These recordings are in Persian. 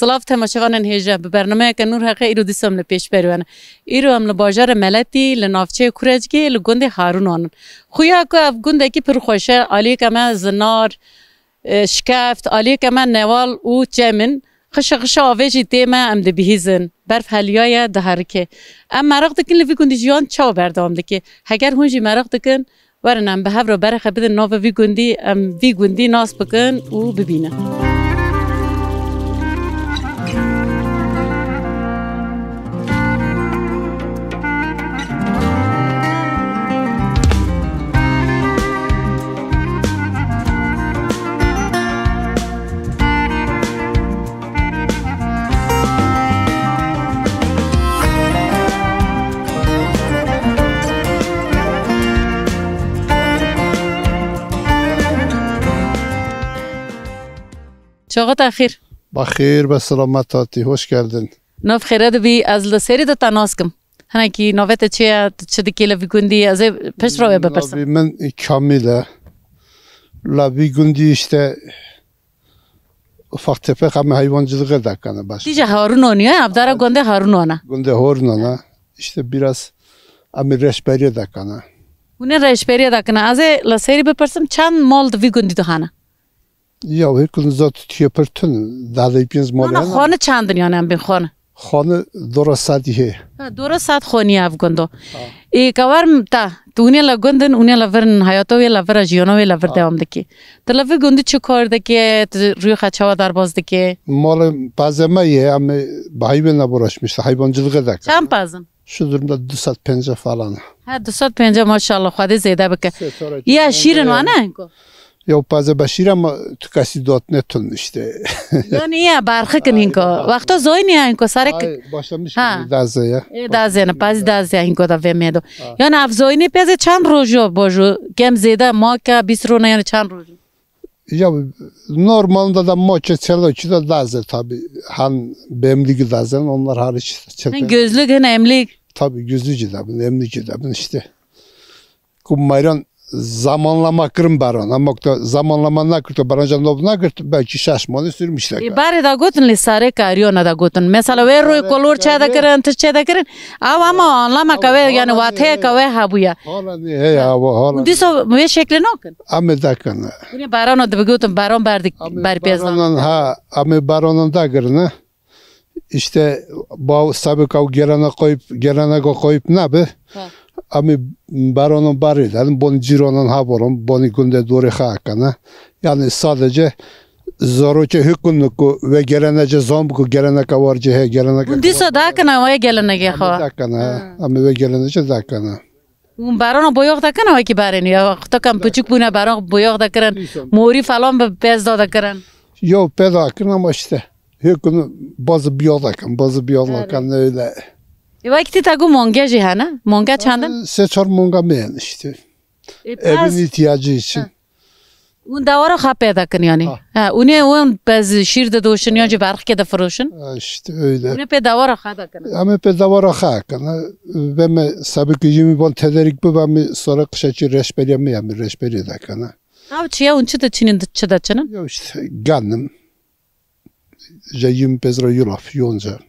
سلاف تماشاوانان هیجا به برنامه که نور حقه ایرو دیسم لپیش بروانه ایرو هم لباجار ملتی لنافچه کرجگی لگنده هارون آنن خویا که اف گنده کی پرخوشه علی کما زنار شکافت علی کما نوال او جمن خش آویجی دیمه ام دبیهزن برف هلیای دهرکه ام مرق دکن لوی گندی جوان چاو بردام دکی هگر هونجی مرق دکن ورنم به هفرو برخه بده ناو وی گندی ام وی گندی ناس بکن او ببینه چاقت اخیر بخیر به سلامتی hoş geldin. ناف خیرات بی از لسری ده تناس کم هنگی کی نوبت چه دکیل ویگوندی از پس رو بپرسم. من کامله. لابی گوندی işte ufak tefek ama hayvancılığı da kanı baş. دیجا هارون آنیه ابدارا گنده هارون آنه. گنده هارون آنه işte biraz ama reşberiye da kanı. اونه رشبریه دکنه از لسری بپرسم چند مال ویگوندی تو هنه. Ya her gün zaten tiyapırtın daha da ipiniz mal. نه خانه چند دنیانه هم بین خانه. خانه دورا سادیه. دورا ساد خانی افغاندو. ای کارم تا دنیا لگندن اونیا لورن حیاتوی لور جیانوی لور دوام دکی. تلفی گندی چه کار دکی روی خچوا در باز دکی. مال پازمایه ama hayvanla uğraşmıştı hayvancılığı da. چند پازن؟ Şu durumda 250 falan. Ha 250 maşallah خواهد زیاده بکه. یا شیرن وانه اینکو. Ya pazar başır ama tükasi dot ne tun işte. Yani ya barkı kinko. Vakti zoy niye اینکو سرک. Başlamış dazı ya. دازه نه پاز دازه اینکو دا ومیدو. Yani afzoy ne peze چند روزو بوجو کم زیاده ما که 20 رو نه yani چند روزو. Ya normalde de maça çalıyor da dazı tabi. Han bemli dazı onlar hariç. Gözlük ne emlik. Tabi gözlücü de emlici de işte. Kummayran zamanlama kırım baron ama zamanlama ne kırtı barancan ne kırtı belki şaşmalı sürmüşler. Bari da gotun lisare kariyo da gotun. Mesela ver roy kolor çada kırın, tır çada kırın. Ama anlama kave yani vate kave habuya. Hala ne ya hala. Diso ve şekli ne okun? Ama da kan. Yine baron da gotun baron berdik ber piyazdan. Ha ama baronun da kırını. İşte bu sabıka gelene koyup ne be? Ama baronun bari dedim, bunu cironun haberim, bunu günde doğru hakana. Yani sadece zorucu hükümlükü ve gelenece zombu gelene kavarcı gelene. Bundi sadakana ve gelene geha. Dakana, ama ve gelenece dakana. Baron boyaq dakana ve ki bareni ya vaqta kam küçük buna baron boyaq da kıran, mori falan be pez da kıran. Yo peda kıran ama işte hükümlü bazı biyolakan öyle. Vakti tagu monga jihana, monga çandın? Seçar monga meyen işte. Evin ihtiyacı için. اون دوارا خا پیدا کنی یعنی اونه اون باز شیر د دوشن یا جبرخ که د فروشن işte öyle. اونه pe دوارا خا da کنه. Ama pe davara خا کنه. Ve me sabık yemi bol tedarik bu ve sonra kışaçı reşberiye mi yani reşberiye da kanı. Abi çiya unçu da çinin çıda çının. Ya işte ganım. Jayim pezra yulaf yonca.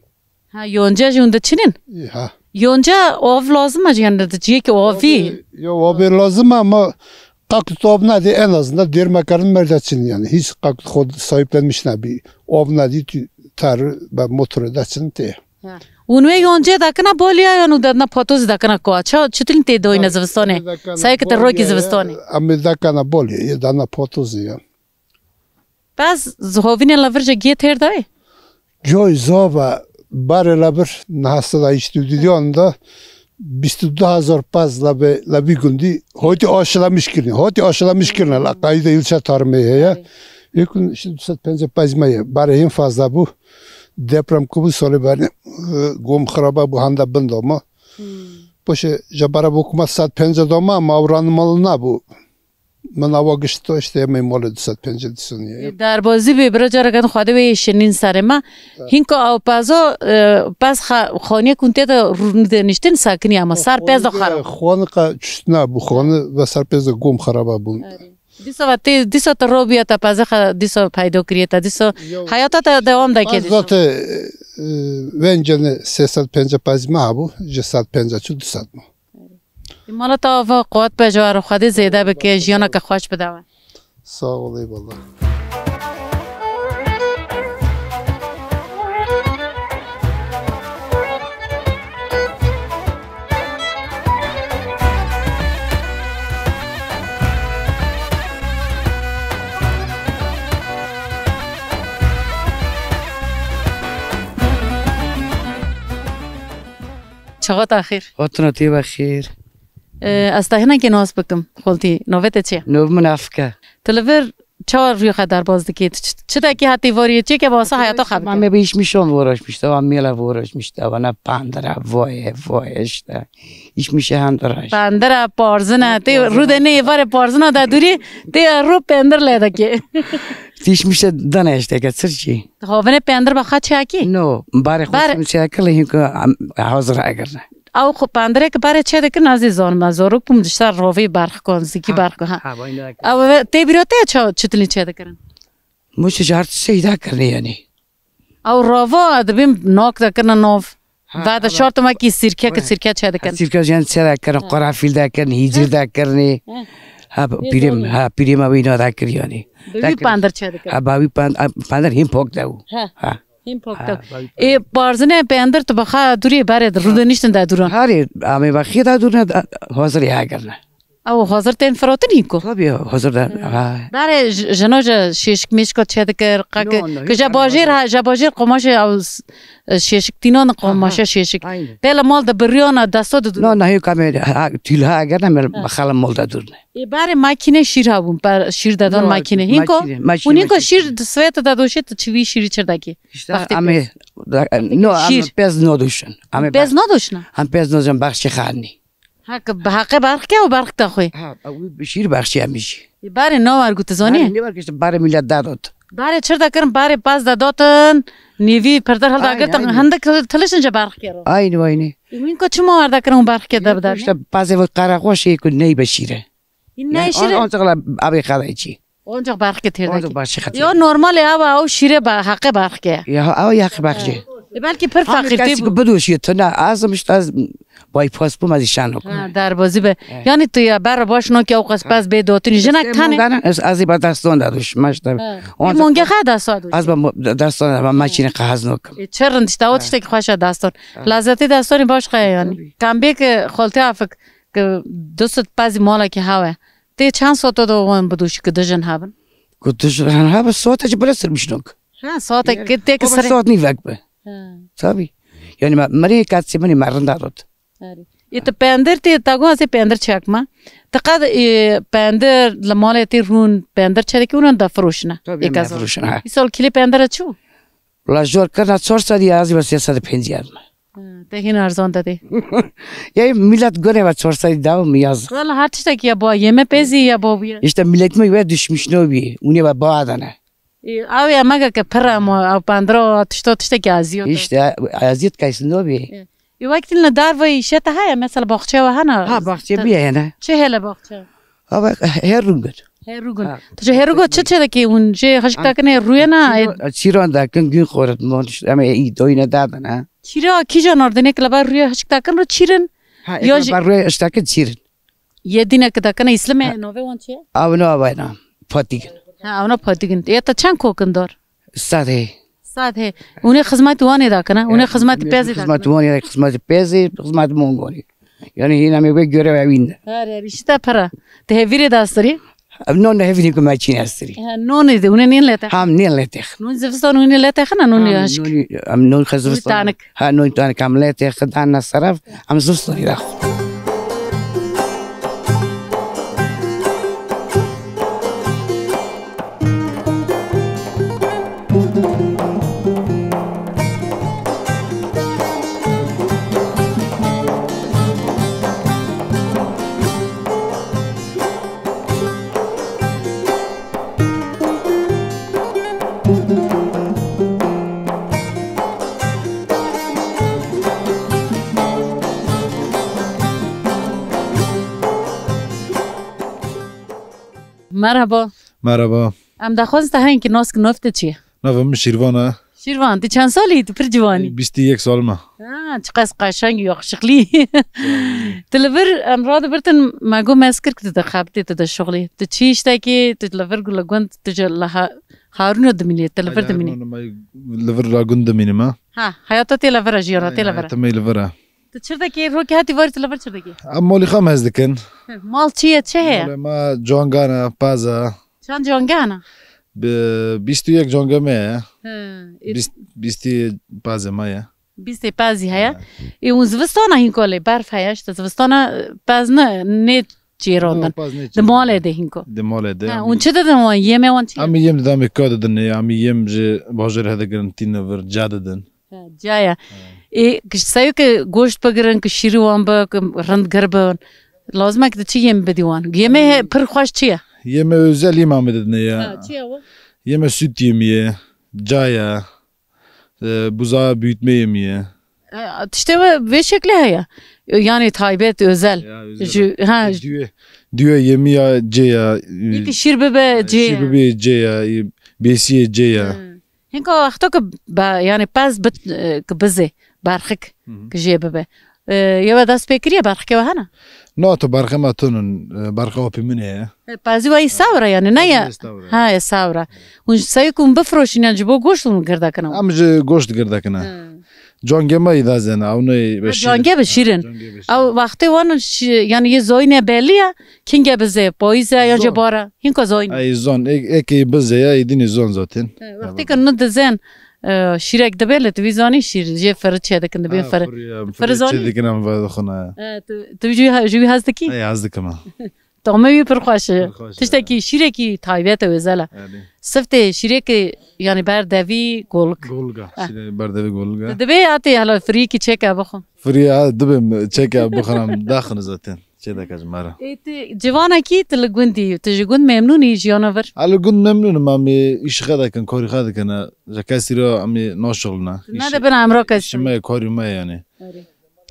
Ha yonca junda çinin. Ha. Yonca ov lazım mı yani de çiye ki ovi. Ya ovi lazım ama kakut ov nadi en azından dirmekarın merdaçın yani. Hiç kakut sahiplenmiş ne bir ov nadi tar ve motor edaçın te. Unve yonca da kana bolya ya nu da na fotos da kana ko acha çıtın te doyna zvstone. Sayık te roki zvstone. Ama da kana bolya ya da na fotos ya. Bas zhovine lavrja git her dai. Joy zova barela bir nasıl işte diyordu 22,000 pazla ve la bir gündü hadi aşılamış kirin la kayda ilçe tarmaya ya yakın işte penze pazmaya bari en fazla bu deprem kubu solu bari gom xaraba bu handa bindi ama poşe jabara bu kumat saat penze doma mavran malına bu منو گشته işte mi malı dışat penceresi niye? Darbozi bir birader kan xade ve şenin sarema hinko av pazo pas xone kunte da runda niştin sakini ama sar pez da xarab. Xone ka çüstna bu xone ve sar pez da gom xaraba bu. دیسا تا رو بیا تا پزخ دیسا پیدا کریه تا دیسا حیاتا تا دوام دا که از ذات ونجن 350 ما بو 650 چو 200 ما مالا تا و قوت به جوار خودی زیده بکه جیانا که خوش بدوه sağ ol eyvallah. چقدر تاخیر خاطرتی بخیر از تاهنه که ناز بکم خالتی نووته چیه؟ نو منافقه تلور چهار روی خدر باز دکید چه تاکی حتی واریه چی که واسه حیاتا خبر من بیش میشم وراش میشته و میلا وراش میشته و نه پندره وایشته ایش میشه هم دارش پندره پارزنه تی رو دنه وار پارزنه دا دوری تی رو پندر لیده که تیش میشه دانشته که سرچی خوابنه پندر بخواد چه اکی؟ نو باره خود میشه اکل هیم که حاضر اگرنه او خب پندره که برای چه دکن عزیزان مزارو پم دشتر راوی برخ کن زیکی برخ کن او تی بیروته چطوری چه دکن؟ مشه جارت سیده کرنه یعنی او راوا ادبیم ناک دکن ناف بعد شرط ما کی سیرکه که سیرکه چه دکن؟ سیرکه جان سر کرن قرافیل دکن هیجر دکنی ها پیریم اوی اینا دکر یعنی دوی پندر چه دکن؟ ها باوی پندر هیم پاک دو ها این پاکتو ای بارزنه پندر تو بخا دوری برد رود نیستن در دوران هاری امی بخی در دوران حاضری اگرنه او حاضر تین فراتن اینکو خب حاضر در برای جناج شیشک میشکات چه دکر که جباجیر قماش او شیشک تینان قماش شیشک تل مال د بریان دستا دو نه نه کمی تیل ها اگرنه مر خال مال در دورنه ای برای ماکینه شیر هاون پر شیر دادن ماکینه اینکو اونینکو شیر سویت دادوشه تو چوی شیری چردکی امی نو ام پز ندوشن پز ندوشن هم پز ندوشن بخش خانی حق برخ که و برخ تخوی شیر بخشی همیشی برای نو ارگوت زانی نیورکشت برای میلاد دادات برای چرا دکرم برای پاس داداتن نیوی پردر حال دکتن هندک تلشن جا برخ کرد آینی این کو چما ورد کردم برخ کرد بدار پس وقت قرقوشی کو نی بشیره این نی شیره آن چقدر آبی خدایی چی اونجا برخ کرد دکی یا نرمال او شیره با حق برخ کرد یا او حق بخشی بلکه پر فقیر کسی که بدوشی تو نه ازمش از بایپاس بوم از ایشان نکنه در بازی به یعنی تو یا بر باش نو که او قسپاس به دوتونی جنک تنه از این با دستان دادوش مشتر این مونگه خواهد دستان دوش از با دستان با ماشین قهز نکم چرند تاوتش که خوش دستان لذتی دستانی باش خواهد یعنی کم بی که خالتی افک که دوست پازی مالا که هوا تی چند ساعت دو وان بدوشی که دژن هابن دژن هابن ساعت چه برسر میشنک ساعت که تی که سر ساعت نی وقت به سابی یعنی مری کسی منی مرن دارد ایت پندر تی تاگو از پندر چک ما تقد پندر لماله تی رون پندر چه که اونن دفروشنه یک از فروشنه سال کلی پندر چو لجور کرد 400 ازی واسه 350 ته این ارزان دادی یه میلاد گونه و 400 داو میاز والا هر چیزی که با یمه پزی یا با بیا işte millet mi ve düşmüş ne bi uni ve bağdana او یا مگه که پرم او پندرا تشته که ازیو işte aziyet kayısın ne bi یه وقتی ندار وی شته های مثلا باغچه و هنر ha bahçe bir yana چه هله باغچه ama her rungut هروگون تو چه هروگو چه که اون چه هشتا کنه روی نه چیران da gün خورد مونش ama iyi doyuna dadana چیرا کی جانور دنه کلا روی هشتا کنه رو چیرن یا برای اشتاک چیرن یه دینه که دکنه اسلام نوه وان چه آونا آونا پاتیگن اونا پاتیگن یا تا چند کوکن دار ساده اونه خدمت وانی دکنه اونه خدمت پیزی دکنه خدمت وانی خدمت پیزی خدمت مونگونی یعنی این همی به گوره و وین آره ریشتا پرا ته ویری داستری نون هفنی که ماشین هستری نون ده اونه نین لته هم نین لته نون زفستان اونه لته خنا نون یاش نون خزفستان ها نون تانک هم لته خدان نصرف هم زفستانی داخل مرحبا مرحبا ام دخواست هنگ که ناس نفته چیه نوم شیروانه شیروان تی چند سالی تو پر جوانی 21 سال ما چقدر قشنگ یا شغلی تلفر امراض برتن مگو مسکر که تخابتی تو شغلی تو چیش تا که تو تلفر گل گوند تو جل هارون دمینی تلفر دمینی لفر راگون دمینی ما ها حیاتا تلفر جیرا تلفر تمی لفره تو چرا که رو که هاتی واری تلفر چرا که مالی خام هست دکن مال چیه چه هست ما جوانگانه پازا چند جوانگانه 21 جوانگامه 20 پازا مایه 20 پازی هیا ای اون زوستانه هین کوله برف هیاش تو زوستانه پاز نه چیروندن دماله ده هین کو دماله ده اون چه دادن وان یمه وان چی امی یم دادم کاد دادن امی یم ج باجر هده گرانتین ور جاد دادن جایا ای کشتایو که گوشت بگیرن که شیری وان با که رند گربن لازمه که چی یم بدیوان یمه پر خوش چیه یمه özel یم آمده یا چیه و yeme süt yemiye, caya, buzağı büyütme yemiye. İşte ve şekli ya. Yani taybet özel. Ha. Diyor yemiye caya. İki şirbebe caya. Şirbebe caya, besiye caya. Hinko ahto ki yani paz bit bize barxık ki jebebe. Ya dast pekriye barxık ve hana. نه تو برخه ما تونن برخه آپی منه پازی وای ساوره یعنی نه یا ها ساوره اون سعی کن بفروشین جبو گوشتون گرده کنم امج گوشت گرده کنه جانگه ما ایده زنه اونه بشیرن جانگه بشیرن او وقتی وانو یعنی یه زاینه بلیه کینگه بزه پاییزه یا جباره این که زاین ای زان اکی بزه یا ایدینی زان زاتین وقتی که ند زن شیرک دبله تو ویزانی شیر جه فرد چه دکن دبی فرزانی چه دکنم و خونه تو جوی هست کی ای هست دکم تمامی پر خوشه تشته کی شیرکی تایبت وزله سفته شیرکی یعنی بردوی گولگا بردوی گولگا دبی آتی حالا فری کی چک بخون فری دبم چک بخونم داخل زاتن چه دکاج مرا جوانه کی تلگوندی تجگون ممنونی جیانور الگون ممنونم امی ایش خدا کن کاری خدا کنه جکسی رو امی ناشغلنا نه ده بنا امرا کسی شما کاری ما یعنی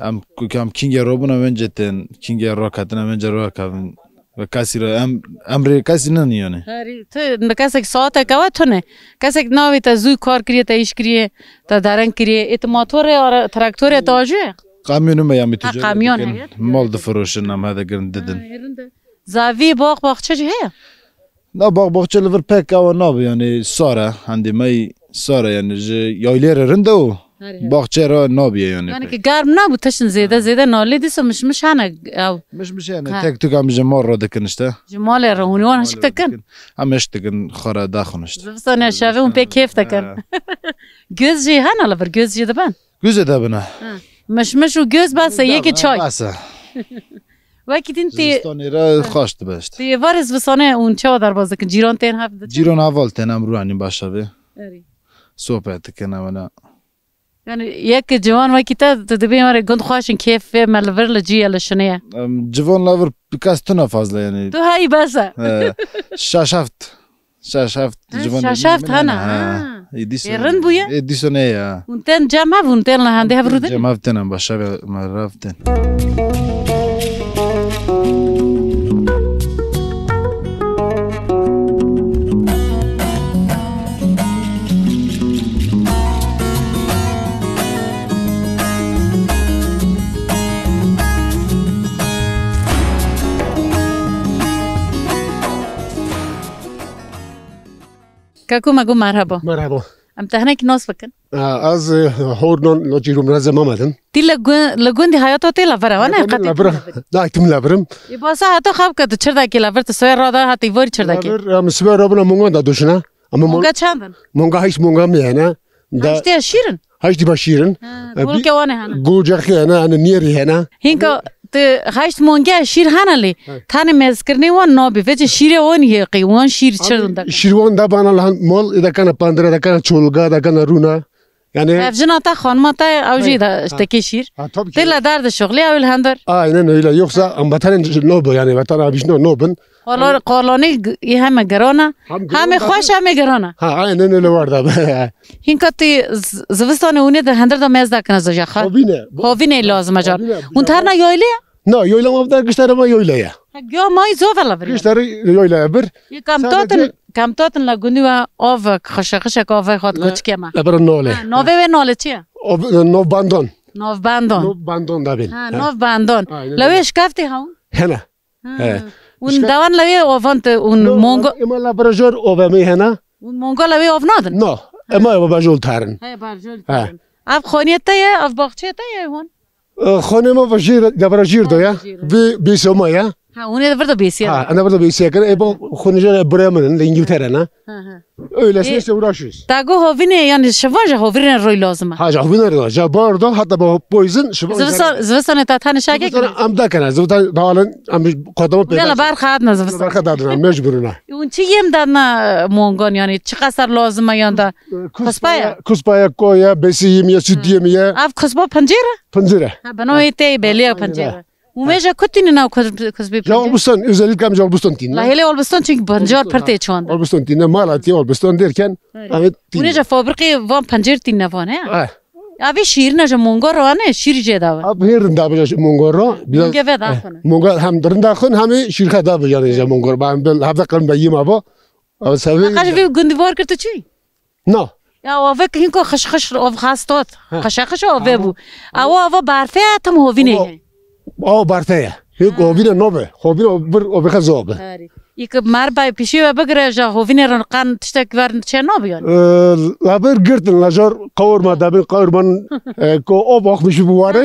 ام کینگ روبنا ونجتن کینگ راکاتنا ونج راکاتن و کسی رو امر کسی نمیونه تو کسی که ساعت کوا تو نه کسی که ناوی تا زوی کار کریه تا ایش کریه تا درنگ کریه ات موتور یا تراکتور تاجه کامیون میامی تجاری کامیون مال دفروشن هم هذا قرن ددن زاوی باغ چه جهه نه باغ چه لور پک او ناب یعنی ساره عندي مي ساره يعني یایلر رندو باغ چرا نابیه یعنی که گرم نبود تشن زیده نالی دیسو مش هنه او مش هنه تک تو کام جمال را دکنشته جمال رهونیوان هشک تکن همش تکن خورا داخنشت زفتانه شاوه اون پی کیف تکن göz جی هنه لبر göz جی دبن göz دبنه مش و göz بسه یکی چای وقتی تی زستانی را خوشت بست تی وارز وسانه اون چه در بازه که جیران تین هفت جیران اول تنم رو انی باشه به صحبت کنم نه یعنی یک جوان وقتی تا دبی ماره گند خواشن کیف ملور لجی لشنیه جوان لور بکاستنا فازله یعنی تو هایی بسه شاشفت جوان شاشفت هنه رند بویا ایدیسونه یا اون تن جمع اون تن لهنده هفروده جمع تنم باشه ما رفتن کاکو مگو مرحبا مرحبا ام تهنه کی ناس بکن از هورنون لجیروم رزم آمدم تی لگون دی حیاتو تی لفره وانه لبرم نه تیم لبرم باسا حتی خواب که چرا کی لفر تسوی را ده حتی واری چرا کی لبر مسوی را بنا مونگا دادوشنا اما مونگا چندن مونگا هیچ مونگا میهنه هشتی شیرن هشتی باشیرن گول که وانه هنه گوجه هنه انا نیری هنه هینکو هشت مونگه شیر هنالی تانی مزکرنی وان نابی وجه شیر وان یقی وان شیر چردن دکن شیر وان دا بنا لحن مال اذا كان باندرا اذا كان چولگا اذا كان رونا يعني افجنا تا خانما تا اوجی دا اشتکی شیر دل درد شغلی اول هندر نه ایلا یوکسا ام بطن نوب يعني بطن ابيشنو نوبن قالانی یه همه گرانه همه خوش همه گرانه ها نه لوردا هین کتی زوستانه اونه در هندر دا مز دکن از جاخه خوبینه خوبینه لازم جان اون ترنا یایله نه یویلا ما در گشتر ما یویلا گیا مای زوفلا بری گشتر یویلا بر کم تاتن لگونی و آو خشک آو خود کوچکی ما لبر ناله نوه و ناله چیه نو باندون نوف باندون نو باندون دابین نوف باندون لویش کفتی هم هنا اون دوان لوی آوانت اون مونگو اما لبرجور او می هنا اون مونگو لوی آف نادن نه اما بجول تارن برجول اف خانیت تایه اف باغچه تایه هون خانه ما بجیر لبرجیر دویا بی سوما یا ها اونه برده بیسیه انا برده بیسیه کنه ای خونه جان برامن لینگلتره نه öyle işte uğraşıyoruz. Tago hovine yani şavaja hovine roy lazım. Haja hovine roy. Jabardo hatta bu poison şavaja. Zıvısan ta tane şage ki. Amda kana zıvısan dağılın am kodama peyda. Yala bar khadna zıvısan. Bar khadna mecburuna. Unçi yem dana mongon yani çıkasar lazım yanda. Kuspaya koya besi yemiye süt yemiye. Av kuspa pencere? Pencere. Ha bana ete beliye pencere. Umeja kutini na kusbi pencere. Olbustan özellikle amca olbustan tin. La hele olbustan çünkü pancar perte şu anda. Olbustan tin Malatya olbustan derken evet. Uneja fabriki van pencere tin ne van he? Abi şiir ne mongor var ne şiir ceda var. Abi herin da bu mongor. Biraz. Geve da konu. Mongor hem dırında konu hem şirket da bu yani mongor. Ben bel hafta kalın bayım abi. Ama sevi. Kaç bir gündü var kırtı çi? No. Ya o vek hinko xış of xastot. Xış o ve bu. Ava barfe tam hovine. O barfe. Hik hovine nobe. Hovine bir o bir zobe. İk marbay pişi ve bagre ja hovine ran kan tiştek var çe nobe yani. Laber girtin lajar kavurma da bir kavurman ko o bakmış bu var.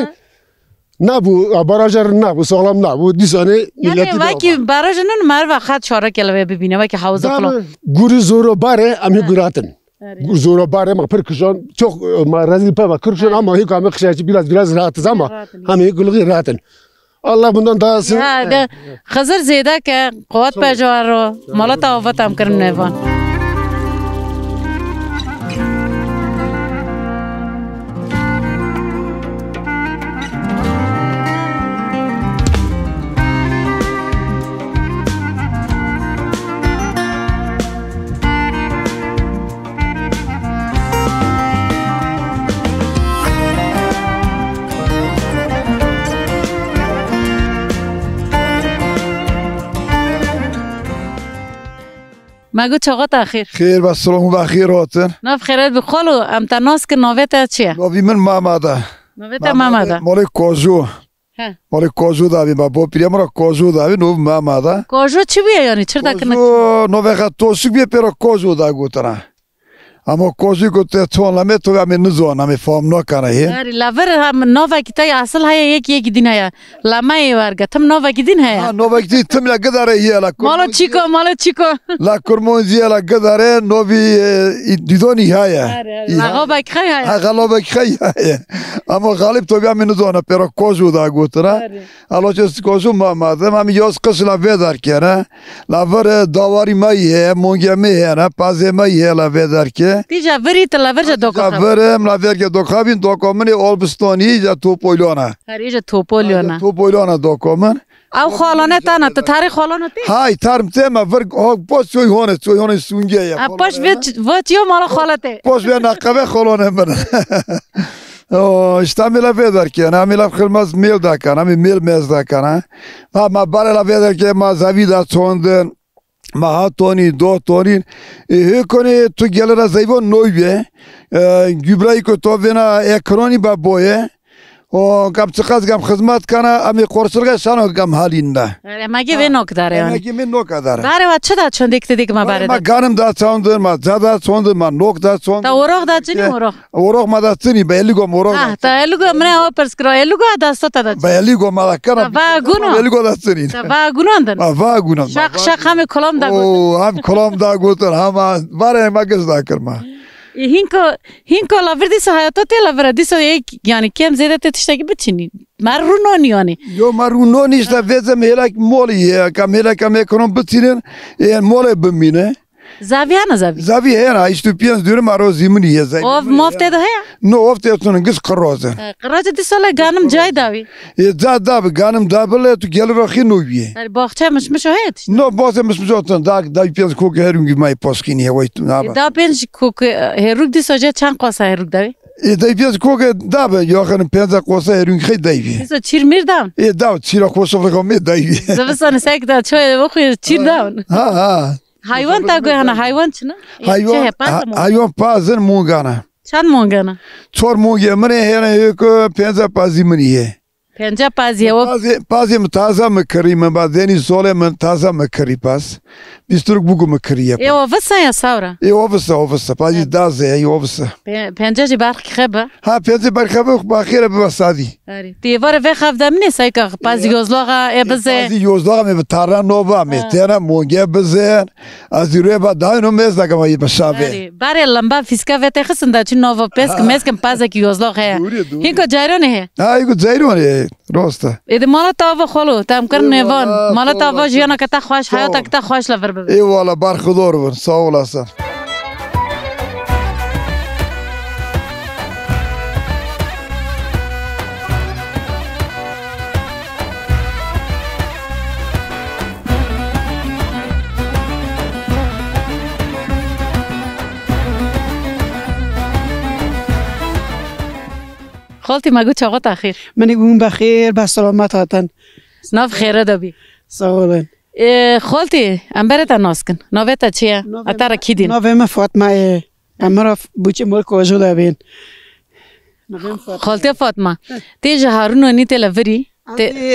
Ne bu barajlar ne bu sağlam ne bu disane milleti. Yani vaki barajının marva xat çara kelve bibine vaki havza falan. Guri zoro bare amhi guratın. Zora bare ma perkuşan çok ma razı pa kırşan ama hiç ama kışacı biraz rahatız ama hem gülgü rahatın. Allah bundan daha iyisi. Ya Xızır zeyda ki kuvvet pejavaro malata avat am kırın nevan. مگو چقدر تأخیر؟ خیر و سلام و خیر هاتن. ناف خیرت بخالو ام تناس که نویت چیه؟ نوی من محمده. نویت محمده. مال کاجو. مال کاجو داوی با پیرم را کاجو داوی نو محمده. کاجو چی بیه یعنی چرا کنه؟ کاجو نوی خط توسیق بیه پیرا کاجو دا گوتره. اما کاجو گوته تو نمی تو همی نزون همی فهم نکنه هی. آره لور هم نوی کتای اصل های یک دین هیا. لامای ورگه تم نوی دین هیا. نوی کتی تم لا قدره هیا لا. مالو چیکو. لا کرمونزی لا قدره نوی دیدونی هیا. لغابک خی هیا. لغابک خی هیا. اما غالب تو همی نزون پیرا کاجو دا گوتره. حالا چه کاجو محمده همی یاس قصلا ویدار کنه. لور داوری مایه مونگمی هیا نه پازه مایه لا ویدار که. دیجا وری تلاورج دوکا. ورم لاورج دوکابین دوکامنی آلبستانی جا توپویلانه. هریج توپویلانه. توپویلانه دوکامن. او خالانه تانه تو تاریخ خالانه تی؟ های تارم تیما ورگ باش چوی هونه سونگه یا. باش وچیو مال خالته. باش بیا نقبه خالانه من. اشتامیلا ویدار که نه میلا خلماز میل دکانه میل میز دکانه. ما باره ویدار که ما زویدا چوندن. ما تونی دو تونی هیچ تو گلر زیبا نویه گیبرایی که تو وینا اکرانی با بویه و کم چقدر کم خدمت کنه امی قرصرگه شانو کم حالین نه. مگه وی نوک داره. مگه می نوک داره. باره و چه داد چون دیگه ما باره. ما گرم داد چوندن ما زد چوندن ما نوک داد چوندن. تا اوراق داد چنی اوراق. اوراق ما داد چنی به الیگو اوراق. تا الیگو من آب پرسکرا الیگو دست داد. به الیگو ما کنه. واگونو. الیگو داد چنی. واگونو اندن. واگونو. شق همه کلام داد. هم کلام داد گوتر هم باره ما گز داد کرد ما. هینکو لاور دیسو حیاتاتی لاور دیسو یک یعنی کم زیاده تشتگی بچینی مرونانی یعنی یو مرونانی است ویزم هلاک مولیه کم هلاک میکنم بچینن این مولی بمینه زاویه نه زاویه هر ایشتو پیانس دور مرا زمینیه زاویه اوف مافته ده هیا نو افته تون گس قرازه قرازه دیساله گانم جای داوی زاد داب گانم دابله تو گل راخی نویه باخچه مش هیت نو باز مش تون دای پیانس کوک هرونگی مای پاسکینی هوای تو نابا دا پیانس کوک هروگ دیسا جه چند قاسه هروگ داوی Dayviz koke dabe yakın penza kosa erün khay dayvi. Eso çir mirdam. Dav çira kosa frekam dayvi. Zavstan sekda çoy vakı çir dav. Ha. Hayvan ta goyana hayvan çına. Hayvan pazın mungana. Çan mongana. Çor munge mene hena yok penza pazi meniye. Penca paziye o. Pazi mi taza mı kari mi badeni sole mi taza mı kari pas. Bisturuk bugu mı kari yap. O vasa ya savra. Ovsa pazi daze ovsa. Penca ji bark khaba. Ha penza barkabı bakire bir vasadi. Ari. Divar ve khavdam ne sayka pazi yozlağa ebize. Pazi yozlağa mi taran nova mi tera munge bize. Azire ba dayno mezda kama yibashabe. Ari. Bare lamba fiska ve texsında çin nova pesk meskem paza ki yozlağa. Hiko jayro ne he. Ha hiko jayro ne. Rosta. Ede mala tava kholo tam karne van. Mala tava jana kata khosh hayata kata khosh la verbe. Eyvallah barkudor var. Sağ olasın. خالتي ما قلت شغلت أخير من يقوم بخير بسلامت هاتن ناف خير دبي سوالن خالتي أمبرت ناسكن نوفيتا چيا أتارا كيدين نوفيما فاطمة أمرا بوچه ملك وجود أبين خالتي فاطمة تيجي هارون وني تلفري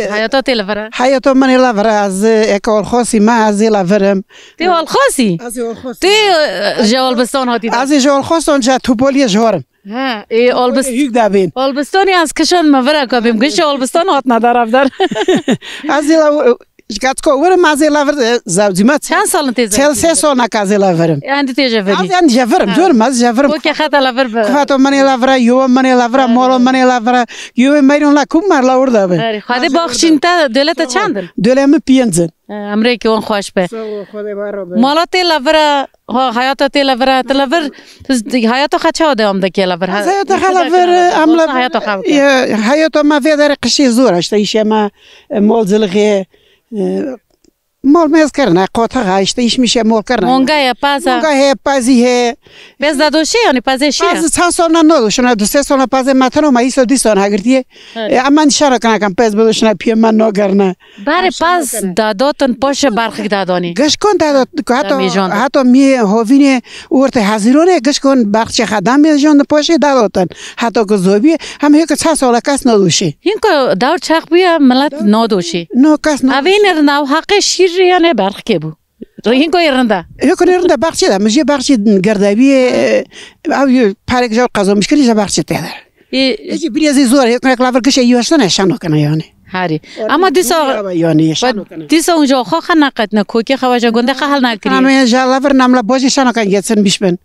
حياته تلفرا حياته من لفرا از اكول خاصي ما از لفرم تي والخاصي تي جوال بستان هاتي از جوال خاصون جا توبولي جوارم ها اي البست يك دابين البستاني از کشان مورا کابیم گش البستان هات ندار افدار از Gatko ورم از لفر زوجیمت چند سال تیز 3 سال نکاز لفرم عندي تيجي فري عندي جفرم جور ماز جفرم اوكي خاطر لفر خاطر مني لفر يو مني لفر مول مني لفر يو مايرون لا کوم مر لاور دابه خاطر باخشین تا دولت چند دولم پینزن امریکا اون خوش به مالات لفر حیات لفر تلفر حیات خچا ده ام دکی لفر حیات لفر عمل حیات ما في در قشي زور اشتيش ما مول زلغي مال میز کردن قاطع هایشته ایش میشه مال کردن مونگای پازا مونگای پازی ه بس دادوشی یعنی پازشی پاز چند سال نداشتن 2 سال پاز متن ما ایست 2 سال هگردیه اما نشاره کنه کم پاز بدوشن پی من نگرنه باره پاز داداتن پاش برخی دادانی گش کن دادات حتی می هاوینه ورته حاضرونه گش کن برخی خدام میجان پاش داداتن حتی که زوبی هم یک چند سال کس ندوشی این که داور چاق بیا ملت ندوشی نه کس ندوشی اوینر نو حق شیر یعنی برخ که بو این که ایرنده ایرنده بخشی ده مجی بخشی گردابی او پارک جور قضا مشکلی جا بخشی تهدر ایجی بریزی زور یک لفر کشه یوشتن اشانو کنه یعنی هاری اما دیسا اونجا خو خنقت نکوکی خواجه گنده خال نکری همه جالور نملا باجی شانو کن گیتسن بیشبن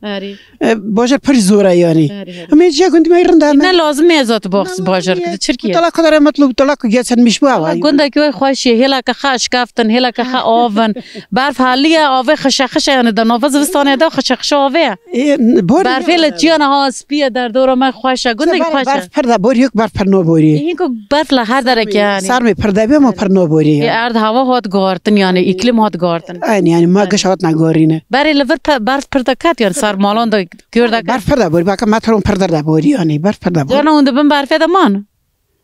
باجر پر زوره یعنی همه جا گندی میرنده نه لازم ازات باخس باجر کده چرکی طلاق کدر مطلوب طلاق گیتسن میشبوا گنده که خوشی هلا که خاش کافتن هلا که خا آون برف حالیه آوه خشخش یعنی در نوفز وستانه دا خشخش آوه برف هلا چیانه ها سپیه در دور ما خوشه گنده خوشه برف پر دا بوری یک برف پر نو بوری این که برف لهر داره که سر می پردابی ما پر نو بوری ارد هوا هات گارتن یعنی اقلیم هات گارتن یعنی ما گش هات نگارینه برای لور برف پردکات یعنی سر مالان دا گرد برف پردا بوری باکم ماترون پردر بوری یعنی برف پردا بوری جانا اونده بن برف دمان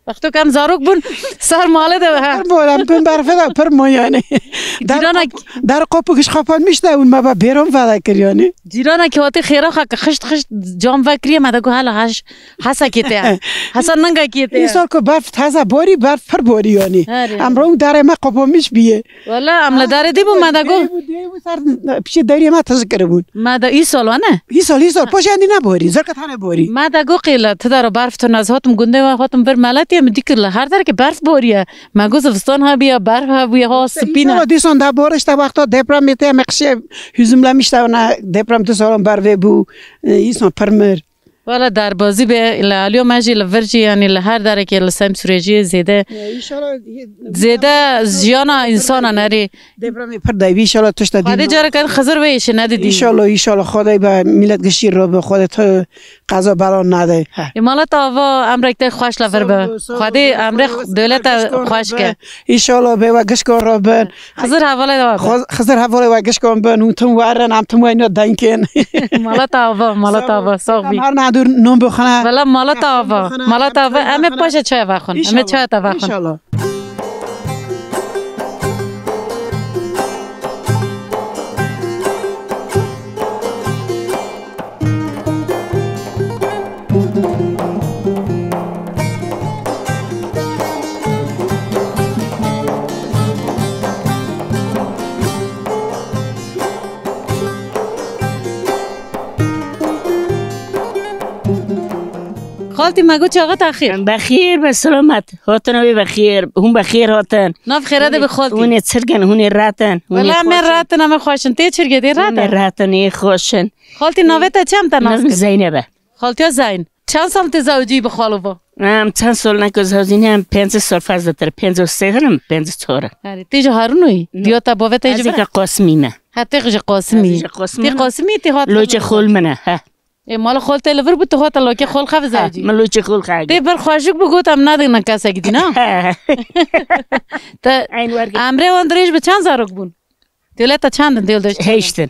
وقتی کم زاروک بون سر ماله ده ها بولم بن برف دا پر ما یعنی در قاپوکش خاپان میشته اون ما با بیرون فدا کر یعنی جیرانا که وقتی خیره خاک خشت جام وکریه مدا گو حالا هاش حسا کیته حسا ننگا کیته این سال که برف تازه بوری برف پر بوری یعنی امرو داره ما قاپا میش بیه والا عمل داره دی بو مدا گو پیش داری ما تذکر بود مدا ای سال ونه ای سال پوشندی نبوری زرکت ها نبوری مدا گو قیله تدارو برف تو نزهاتم گنده و هاتم بر ملتی هم دیگر لهر داره که برف بوریه مگو زفستان ها بیا برف ها بیا ها سپینه دیسان دا بورش تا وقتا دپرام میته مقشه هزم لمیشته و نه دپرام تو سالم بروه بو ایسان پرمر والا در بازی به لالیو ماجی لورجی یعنی لهر داره که لسم سوریجی زیده زیانا انسان نری دپرام پر دایوی ایشالا توش تا خواهده جاره که خزر ویش ندیدی ایشالا خدای با میلت گشیر رو به خودت قضا بلا نده مالت آوا امریکت خوش لور به خودی امریک دولت خوش که ایشالا به و گشکان را بن خزر حواله دوا خزر حواله و گشکان بن و تم ورن هم تم اینا دنکن مالت آوا ساق بی هر ندور نم بخونه ولی مالت آوا همه پاشه چای بخون همه چای تا بخون ایشالا خالتي مگو چاقت اخیر بخیر به سلامت هاتن بخیر هم بخیر هاتن ناف خیراده به خالتي اون چرگن هون راتن ولی همه راتن همه خوشن تی چرگه دی راتن خوشن خالتي نویت چم تا ناف زینبه خالتي زین چند سال تزوجی به خالو با چند سال نکوزهازینی هم 5 سال فاز دتر 53 هم 54 تیجا هارونوی دیوتا باوه تیجا از قاسمی نه حتی قاسمی تی قاسمی تی هات لوچ خول منه ها مال خالت لور بود تو هات لوکه خول خف زوجی ملوچ خول خاگ تی بر خوشک بگوتم نده نکاسه گیدی نه تا امره واندریش به چند زارک بون دیولتا چند دیول داشت هشتن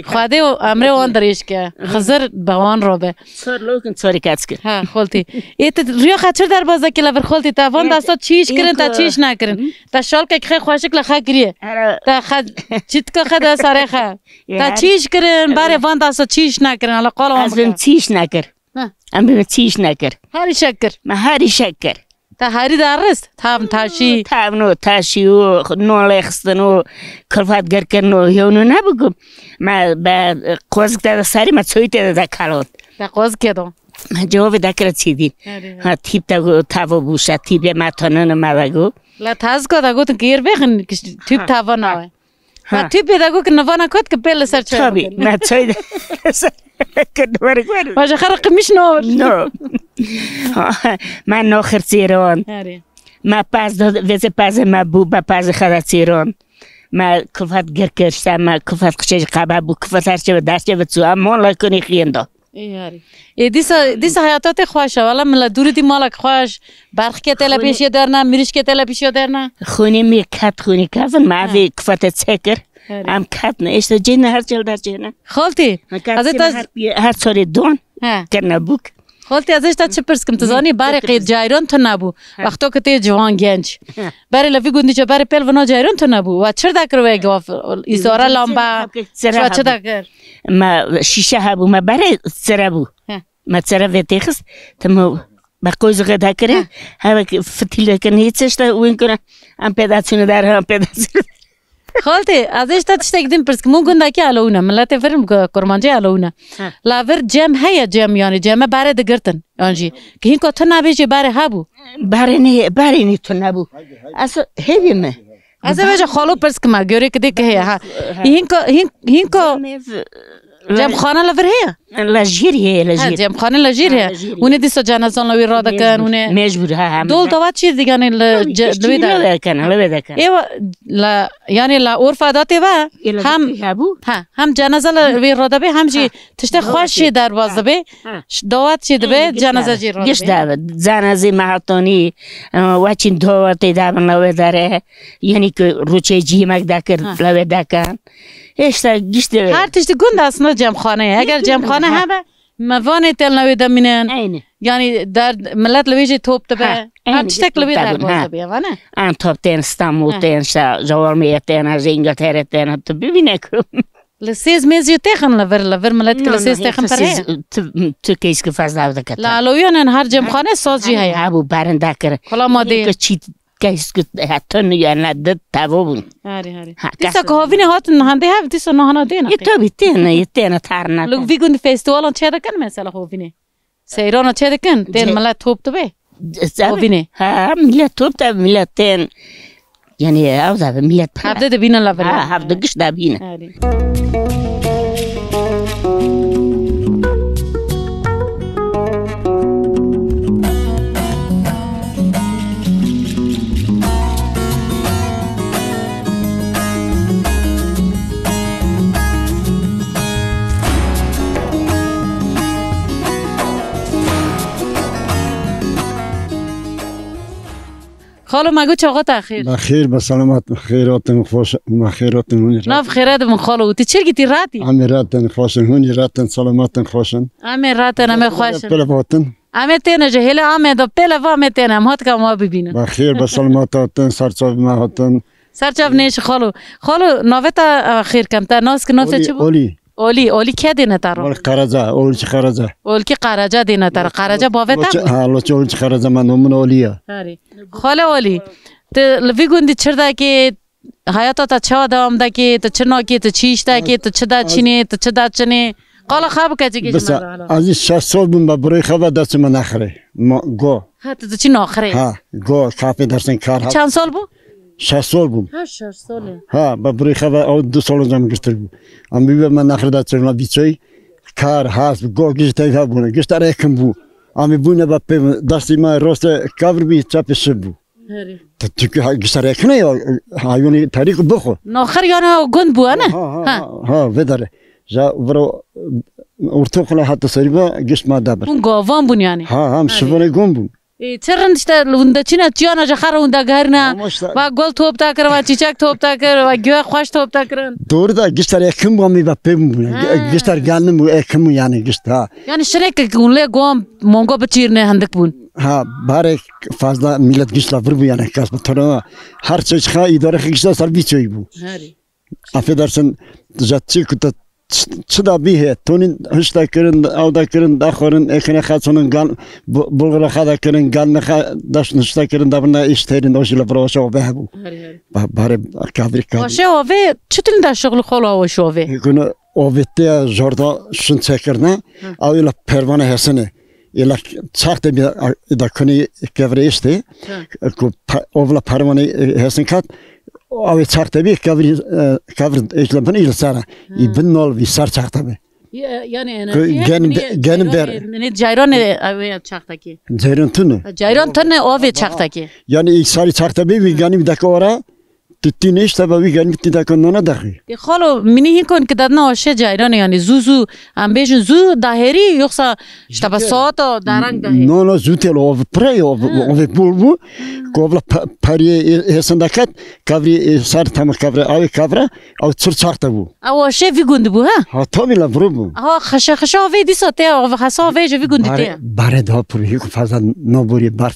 خواده و امره واندریش که خزر بوان رو به سر لوکن سوری کاتسکر ها خالتي ایت ریا خاطر در بازه که لور خالتي تا وان دستا چیش کرن تا چیش نکرن تا شال که خی خوشک لخا گریه تا خد چیت که خد سره خا تا چیش کرن باره وان دستا چیش نکرن حالا قال از بهم چیش نکر ام بهم چیش نکر هری شکر ما هری شکر تا هری درست تام تاشی تامنو تاشی و نولخستن و کلفت گر کنو یونو نبگم ما با قوز کده سری ما چویت ده کالود تا قوز کدوم ما جواب دکر چیدیم ها تیپ تاو بوشه تیپ ما تنن ما دگو لا تاز کد گو تو گیر بخن تیپ تاو نه ها تیپ دگو که نوانا کد که پل سر چه تابی ما چوید کدوم کدوم باشه خرق میش نه من ناخر تیران ما پاز داد وزه پاز ما بو با پاز خدا تیران ما کفت گر کرشتم ما کفت قشج قبا بو کفت هرچه و داشته و تو امان لکنی خینده دیسا حیاتات خوشه ولی ملا دوری دی مالک خوش برخ که تلا پیشی درنا میریش که تلا پیشی درنا خونی می کت خونی کفن ما وی کفت چکر ام کت نه اشتا جین هر چل در جینه خالتي هر سوری دون کرنا بوک خالتي ازش تا چه پرس کم تزانی باره قید جایران تو نبو وقتا که تی جوان گنج باره لفی گوندی چه باره پیل ونا جایران تو نبو و چر دکر وی گواف ایزاره لامبا و چه دکر ما شیشه هبو ما باره سره بو ما سره وی تیخست تمو با قوز غدا کرد هوا فتیل کنه هیچش تا وین کنه ام پیداتونه در هم پیداتونه خالتي ازش تا تشتاق دیم پرس که مو گنده که علونه ملت فرم کرمانجه علونه لاور جم هیا جم یعنی جمه باره دگرتن آنجی که این که تو نبیشی باره هبو باره نی تو نبو اصلا هیوی نه از وجه خالو پرس که ما گوری که دیگه هیا این که جم خانه لور هیا لجیر هیا لجیر جم خانه لجیر هیا اونه دیسا جنازان لوی را دکن اونه مجبور ها دول دوات چیز دیگه نه لوی دکن ایوا لا یعنی لا عرف عاداتی و هم جنازه لوی را دبی هم جی تشت خوشی در باز دبی دوات چی دبی جنازه جی را گشت دبی جنازه مهاتونی وچین دواتی دبن لوی داره یعنی که روچه جی مک دکر لوی دکن اشتا گشت هر تشت گند اصلا جمع خانه اگر جمع خانه همه موانع تل نوی دمینن یعنی در ملت لویجی توپ تبه هر چیتک لوی در باز تبه وانه آن توپ تین استانبول تین جوارمی تین از انگلترا تین تو ببینه کم لسیز میزی تخن لور ملت که لسیز تخن پره تو کیس که فاز داوده کتا لا لویانن هر جمع خانه ساز جی هیا ابو برنده کرد کلا ماده کیس که حتی نیان دد تابون هری دیسا که هاوینه هاتن هنده ها دیسا نهانا دینا یه تینه تارنا لوگ ویگون فستیوالان چه دکن مثلا هاوینه سیرانا چه دکن تین ملت توپ تبه هاوینه ها ملت توپ تب ملت تین یعنی اوضاع ملت هفته دبینه لور هفته گش دبینه خالو مگو چاقات اخیر بخیر به سلامت خیراتن خوش خیراتن هونی ناف خیرات من خالو تی چرگی تی راتی راتن خوشن هونی راتن سلامتن خوشن راتن امه خوشن پلواتن تینه جهل دو پلو تینه هات که ما ببینن بخیر به سلامتاتن سرچاو ما هاتن سرچاو نیش خالو نوتا خیر کم تا ناس که نوتا چی بود اولی که دینه تارو اول قرجا اول کی قرجا دینه تارو قرجا باوتا ها لوچ اول قرجا من نمون اولیه خاله اولی ته لوی گوندی چردا که حیاتا تا چه دوام دا که تا چنا که تا چیش دا که تا چدا چینه تا چدا چنه قال خاب که چی بس از 6 سال بون برای خبر دست من نخره گو ها تا چی نخره ها گو کافی درسن کار ها چند سال بو 6 سال بون 6 ساله ها برای خبر او 2 سال جام گشتر بو ام بی من نخره دست من بیچای کار هاست گو گشتای ها بونه گشتر اکم بو ام بونه با دستی ما راست کاور بی چپش بو تو گشتر اکنه یا حیوانی طریق بخو نخر یا نه گند بو نه ها وداره جا برو ارتقلا حتی سریبا گشت ما دبر اون گاوان بون یعنی ها هم شبانه گم بون چرندشته لونده چینه چیانا جخر اونده گرنه و گل توپ تا کرد و چیچک توپ تا کرد و گیاه خوش توپ تا کرد دور دا گشتر اکم با می با پیم بونه گشتر گانم بو اکم یعنی گشت ها یعنی شنه که اونله گم مونگو بچیرنه هندک بون ها باره فازلا میلت گشتلا بر بو یعنی کاس بطرنا هر چیز خواهی اداره گشتلا سر بیچوی بو افدارسن جاتی کتا چدا بیه تونین هشتا کرن او دا کرن داخورن اکنه خاصونن گان بلغرا خدا کرن گان نخ داش نشتا کرن دابنا اشترین دوشلا بروشو بهبو باره کادری باشه اوه چطور دا شغل خلا واش اوه یکونه اوهته جوردا شن چکرنه او یلا پروانه هسنه یلا چاخت بی دا کنی کاوریسته کو اولا پروانه هسن کات او چاخت بی کاور اجلا بن ایل سارا ibn nol vi sar çaxta be yani genim der ne cayron ave çaxta ki cayron tunu ave çaxta ki yani sari çaxta be vi genim dak ora tutti ne işte ba vi genim tutti dak nona dahi خالو منی هیکن که دادن آشه جایران یعنی زو ام بیشن زو دهری یخسا işte با ساعت درنگ دهی no zutel o pre o bulbu kovla pariye hesandakat kavri sar tam kavra ay kavra o çır çaxta bu او آشه وی گوند بو ها ha tabii la bu ها خشا وی دیساته او خسا وی جو وی گوند ته bare da pur hik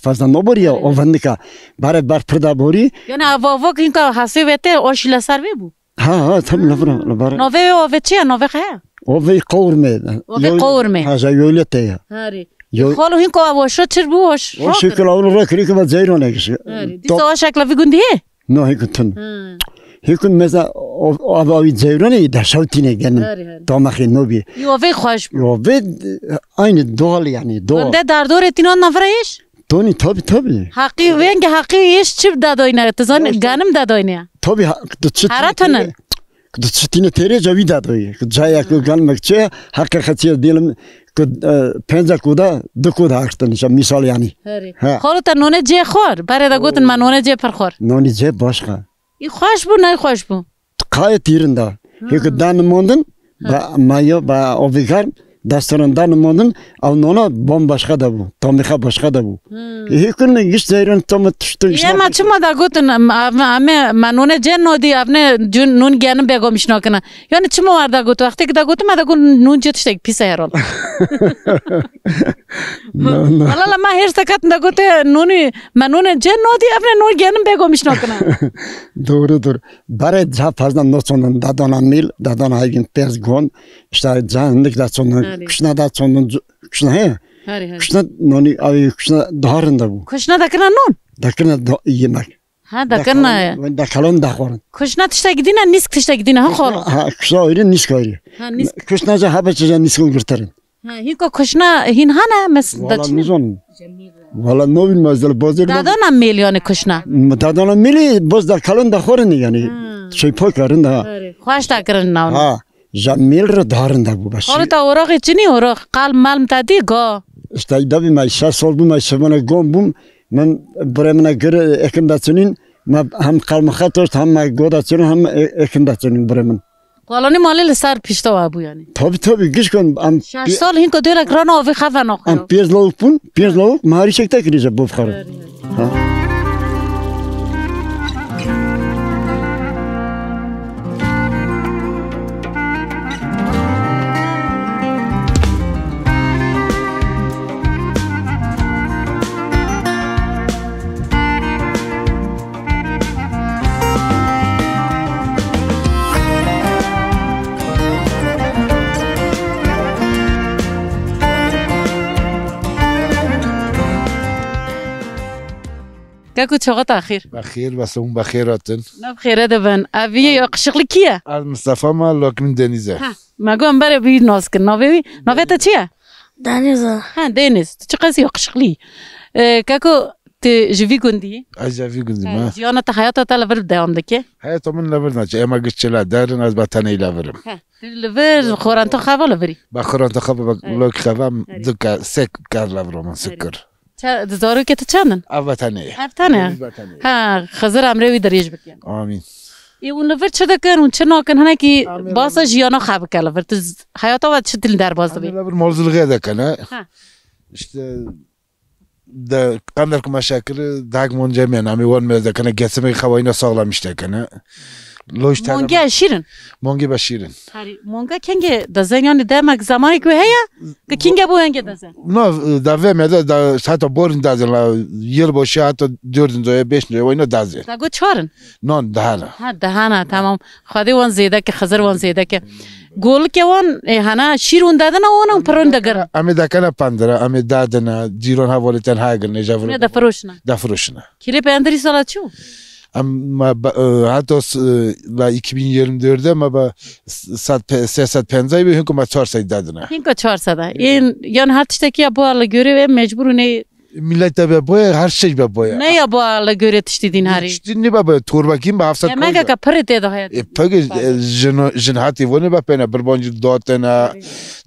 fazla nobori ya o vandika bare bar prda bori yani ava kinka hasi vete oşila sarve bu ha tabii la bare nove o veçi nove kha o ve qawrme ha jayoylete ya hari خالو هینکو آواشا چر بوش o şekil onu rakri ki zeyron ekşi دیسا o şekla وی گوندی no hikun hikun mesela o zeyrone da şavtine genim tamaxi nobi yo ve خوش yo ve aynı doğal yani doğal de dardor etinon nafrayış Toni tabii haqqi venge haqqi iş çip dadoyna tazan ganim dadoyna tabii haratana Çitine tere javi dadoy jaya ko galmakçe hakikati diyelim penza koda dukoda açtın işte misal yani خالو تا نونه جه خور برای دا گوتن من نونه جه پر خور noni je başka ای خوش بو نه خوش بو gayet yerinde hek danımondun ba mayo ba ovigar dasturundan mondun av nona bombaşka da bu tamiha başka da bu hekun giş zeyron tam tuttu ya ma çuma da gotun ame manone jen nodi avne nun gyanım begomiş nokana yani çuma var da got vakti ki da gotum da gun nun jetiştek pisa herol Allah ma her sakat da gote nuni manone jen nodi avne nun gyanım begomiş nokana doğrudur bare daha fazla notsondan dadonan mil dadan haygin pers gon işte canlık da sonun kışna da sonun kışna he kışna noni abi kışna daharında bu kışna da kana nun dakana yemek ha da kana da kalon da korun kışna tışta gidina nisk tışta gidina ha khol ha kışna öyle nisk öyle kışna ja habeçe niskun gürterin ha hiko kışna hin hana mes valla nizon valla no bilmezler bozdur dadana milyonu kışna dadana mili boz da kalon da korun yani şey pokarın da خوش da kırın na ha jamil ra darında bu başı خالو تا اوراق چنی اوراق قال مالم تا دی گا işte da bir maşa sol bu maşa bana gombum ben buraya göre ekindatsının ma hem kalmakhatos hem godatsının hem ekindatsının buraya قالانی مالی لسر پیشتا و ابو یعنی tabii gişkon am 6 سال هینکو دیره گرانا و خفن آخر am piers lavuk mari çekte kirece bu fxarı ha كاكو شغط أخير بخير بس هم بخيراتن نبخير دبن أبي قشقلي كيا مصطفى ما لكن دنيزه ما قوم برا بي ناسك نافي تشيا دنيزه دينيز تشقسي قشقلي كاكو تجيفي كوندي اجافي قلت ما جيانا تحياتا تلا برد داوم دكي حياته من لبرنا شيء ما قلت لا دارن از بتاني لبرم لبر خوران تو خابا لبري بخوران تخبا لوك خبا دك سك كار لبرم سكر دزارو كي تشانن ابتاني ها خزر امري دريج بكيان امين اون لبر چدا كن اون چنا كن هنا كي باسا جيانا خاب كلا فرت حياتا وقت شتل در باز بي لبر موزل غدا كنا işte da kandark مشاكل داك من جميع نامي وان مزدا كنا جسمي خوينا sağlam işte kana لوش تاع مونجا شيرن مونجي بشيرن هاري مونجا كنجي دزانيان دمك زماني كو هيا كينجا بو هنجي دزان نو دا ومدا دا حتى بورن دازن لا يل باشه حتى 4 5 وينو دازه دا گو چارن نون دهانا ها دهانا تمام خدي وان زيده که خزر وان زيده که گول که وان هنا شيرون دادن اون پرون دگر امي دا كنا پندرا امي دادنا جيرون حوالتن هاگن نجاور دا فروشنا كيلي پندري سالا چو ama hatta la 2024'de ama 350 bir hükümet 400 dadına. Hinko 400 da. Yani her tişteki bu ala göre ve mecbur ne millet de boya her şey be boya. Ne ya bu ala göre tiştidin hari. Tiştidin ne be turbakin be hafsat. Ya mega ka pırte da hayat. Peki jinhati vone be pena birbancı dotena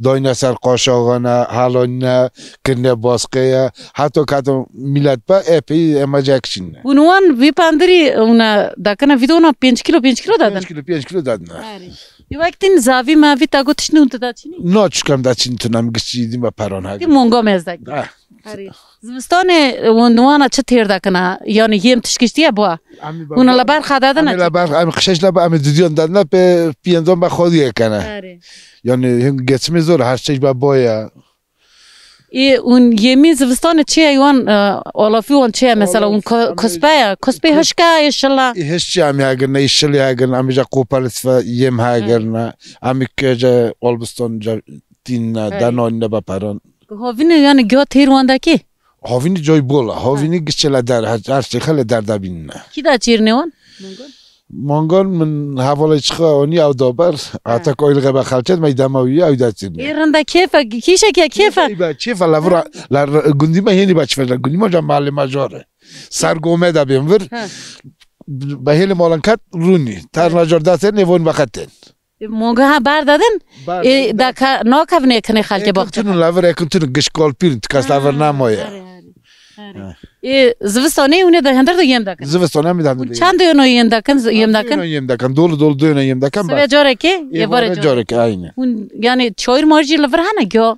doyna ser qaşağına halonna kine baskıya hatta kadın millet be epey emacakçın. Bunun vi pandri ona dakana vidona 5 kilo dadın. 5 kilo dadın. Bir vaktin zavi mavi tago tişni unta da çini. No çıkam da çini tunam gıçidim be paran ha. Di mongo mezdak. زمستانه ونوانا چطور دکنه یعنی یم تشکیشتیه با اون لبر خداده نه لبر ام خشش لبر ام دیدن دادن به پیندون به خودیه کنه یعنی هم گچمی زور هر چیز با بایا اون یمی زمستانه چیه یوان علافی وان چیه مثلا اون کسبه هشکا ایشالله هشچی امی هاگر نه ایشالی هاگر امی جا کوپارت و یم هاگر نه امی که جا آلبستان جا تین دانان نه با پران هاوینه یعنی گیا تیروانده کی هاوینی جای بولا هاوینی گشتلا در هر چی خاله در دبین کی دا چیرنه وان مانگان من حواله چخا آنی او دابر حتی کویل غبا خالچت میدماوی او داتین ایرنده کیفه کیشه که کیفه کیفه لور گندی ما هنی بچ فلان گندی ما جمع ماجاره سرگومه دا بینور به هیل مالنکت رونی تر نجار داتن نیون بخاتن مونگا ها بر دادن دا ناکفنه کنه خالک باختن تون لور اکنتون گشکال پیرن تکاس لور نمایه زوستانه اونه دا هندر دا یم دکن زوستانه می دادن چند اونو یم دکن دول دو یم دکن سوی جاره که یه باره جاره که aynı yani çayır marjı lafır hana gyo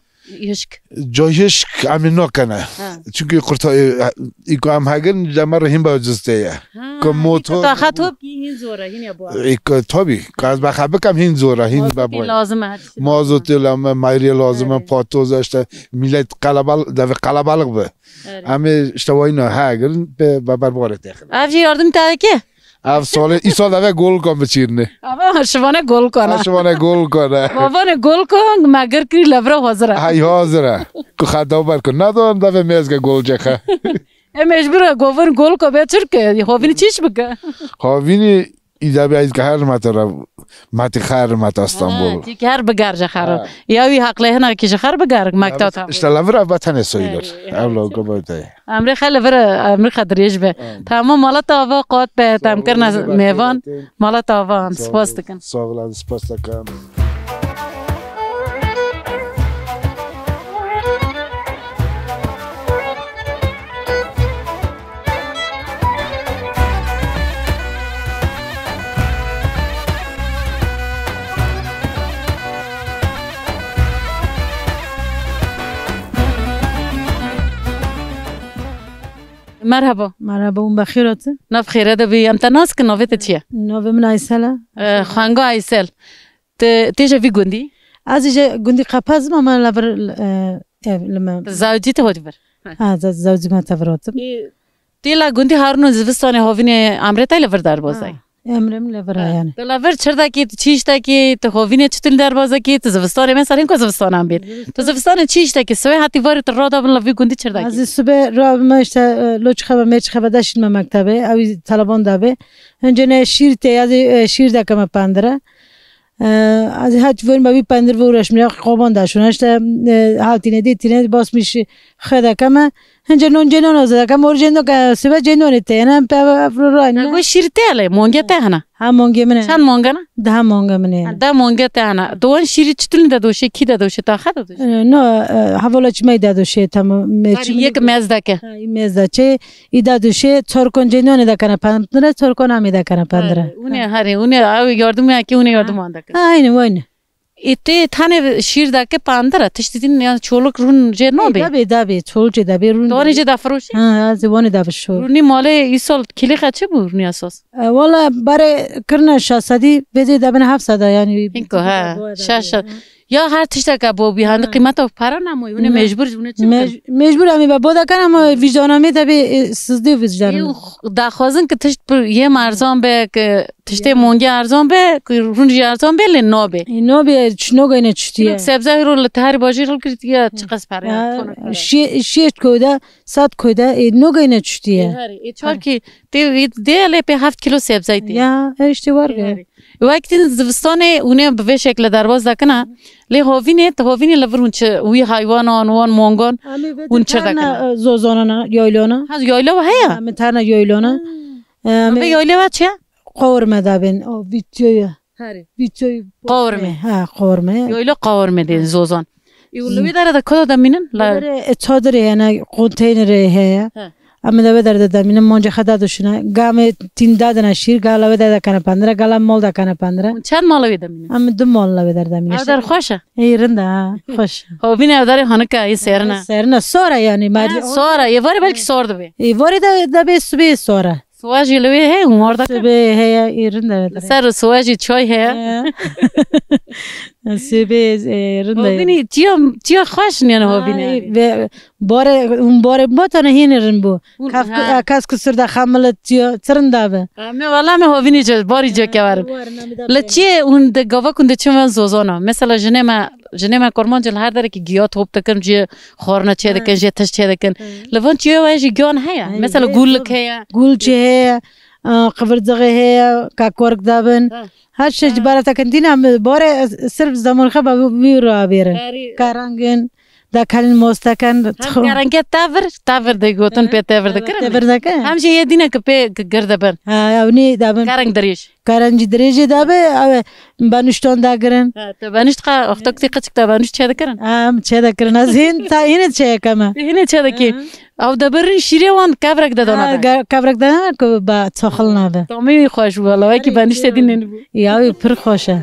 yışk جایش امی نکنه چون قرطا ایکو هم هگن جمع رو هم باجسته یا که موتور تا خطوب هین زوره هین یا با ایکو تابی که از بخبه کم هین زوره هین بابای لازمه مازوتی لامه مایری لازمه پاتوز اشته میلت قلبالق به همه اشتوایی نه هگن به بار داخل افجی یاردم تا که اف سال ای سال دفعه گل کن بچیرنه اما شوانه گل کنه بابانه گل کن مگر کری لبره حاضره های حاضره که خدا برکن ندارم دفعه میزگه گل جخه مجبوره گوون گل کن بیچر که هاوینی چیش بگه هاوینی ایده بیایید که هر ماتی خیر مات استانبول تی که هر بگرج خیر یاوی حق لهنه که خیر بگرگ مکتات هم اشتلا ور بطنه سویلر اولا گبایده امری خیلی ور امری خدریج به تمام مالت آوا قات به تم کرن میوان مالت آوا سپاس دکن سوالان سپاس دکن مرحبا اون بخیرات ناف خیره ده بی انت ناس که نویت چیه نوی من ایساله خانگا ایسال تیجا وی گوندی از ایجا گوندی قپاز ما لبر لما زوجی ته هدی بر زوجی ما تفراتم تیلا گوندی هارنو زوستانه هاوینه امریتا لبر در بازای امرم لبرا یعنی لبر چردا کی چیش تا کی تو خوینه چتون دروازه کی تو زوستان مثلا این کو زوستان هم بید تو زوستان چیش تا کی سوی هاتی وارد را دا لوی گوندی چردا کی از صبح را مشت لوچ خبر میچ خبر داشتیم مکتبه او طلبان دابه هنجنه شیر تی از شیر دکم پندره از هیچ ورم بی پندر ورش میره خوابان داشونش تا حالتی ندی تینه باس میشه خدا کم هنجه نون جنون از دکم ورجندو که سبب جنونی تی نه پرورای نه گوی شیر تی اله مونگه تی هنه هم مونگه منه چند مونگه نه 10 مونگه منه 10 مونگه تی هنه دوان شیری چطوری دادوشه کی دادوشه تا خدا دادوشه نه حوالا چی می دادوشه تمام یک میز دکه میز دچه ای دادوشه چارکن جنونی دکنه پندره چارکن هم دکنه پندره اونه هری اونه او یاردم کی اونه یاردم آن دکه اینه ایته تانه شیر دکه پندره تشتیدین یا چولک رون جه نبی دبی چولک دبی رون دانی جه دفروشی از وانی دفشور رونی ماله ایسال کلی خچه بود رونی اساس والا برای کرنا 600 بده دبن 700 یعنی اینکو ها 600 یا هر تشت که با بیهند قیمت او پرا نموی اونه مجبور مجبور امی با بودا کنم وجدانمی تبی سزدی وجدانم دخوازن که تشت یه مرزان به که تشت مونگی ارزان به رونجی ارزان به لنابه نابه چنو گینه چتیه سبزه رو لتهری باجی رو کرد یا چقدر پره شیش کودا 100 کودا نو گینه چتیه چهار کی دی لپی 7 کیلو سبزه ایتی یا اشتوار وقتی زوستانه اونه به شکل درواز دکنه لی هاوینه لورون چه وی حیوانان وان مونگان اون چه دکنه زوزانا یایلانا هز یایلا و هیا همه ترنا یایلانا به یایلا و چه قورمه دابن او ویتیویا ویتیوی قورمه ها قورمه یایلا قورمه دین زوزان یولوی داره دا کدا دمینن لا چادره یعنی کنتینر هه اما دبه در دامینه مانجا خدا دوشونه گام تین دادن شیر گالا ودا کنه پندره گالا مال دا کنه پندره چند مال ویدامینه اما 2 مال ودا دامینه در خوشه ایرنده خوش هاوینه داره هنکا ای سرنا سورا یعنی ماری سورا یه واری بلکی سور دبی ای واری دبه سبه سورا سواجی لوی هی اونور دا سبه هی ایرنده سر سواجی چای هی سبه ایرنده هاوینه چیا خوش نیانه هاوینه اون باره با تانه هینرن بو کس کسر دا خامل ترنده به می والا می هاوینه جا باری جا که ورم لچیه اون ده گاوا کنده چه من زوزانا مثلا جنه کرمان جل هر داره که گیا توپ تکن جه خورنا چه دکن جه تش چه دکن لفان چیه وایش گیان هیا مثلا گول که گول چه قبر دغه هیا کاکورک دابن هر شی جبارت کندینه باره صرف زمان خب ویرو بیرن کارانگن دا کلین مستکن کارانگه تاور دگوتن په تاور دکرن همشه یه دینه که په گرده بن اونی دابن کارانگ دریش کارانجی دریجه دابه بانشتون داگرن تا بانشت قا اختکتی قچک تا بانشت چه دکرن چه دکرن از هین تا اینه چه کما اینه چه دکی او دبرین شیره وان کبرک دادونه کبرک دادونه که با تخل نبه تامی خوش بود ولی که بانشت دین نبود یا پر خوشه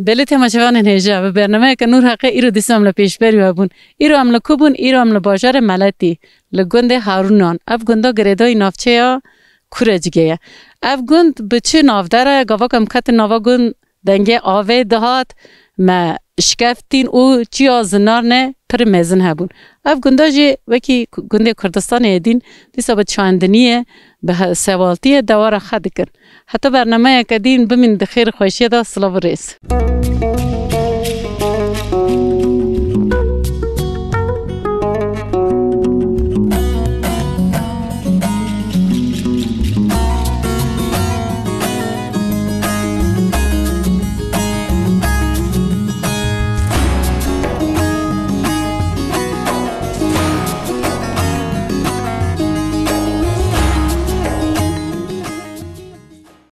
بله تماشاگران هجا به برنامه که نور حقه ایرو دیسم لپیش بری بون ایرو عمل کوبون ایرو عمل بازار ملتی لگوند هارونان اف گوندا گریدای نافچه یا کورجگه اف گوند بچه نافداره گاوا کم کت نوا گوند دنگه آوه دهات ما شکفتین او چیا زنار نه پر مزن هبون اف گوندا جی وکی گونده کردستان ایدین دیسا به چاندنیه به سوالتی دوار خد کن حتی برنامه که دین بمین دخیر خوشیه دا سلاو ریس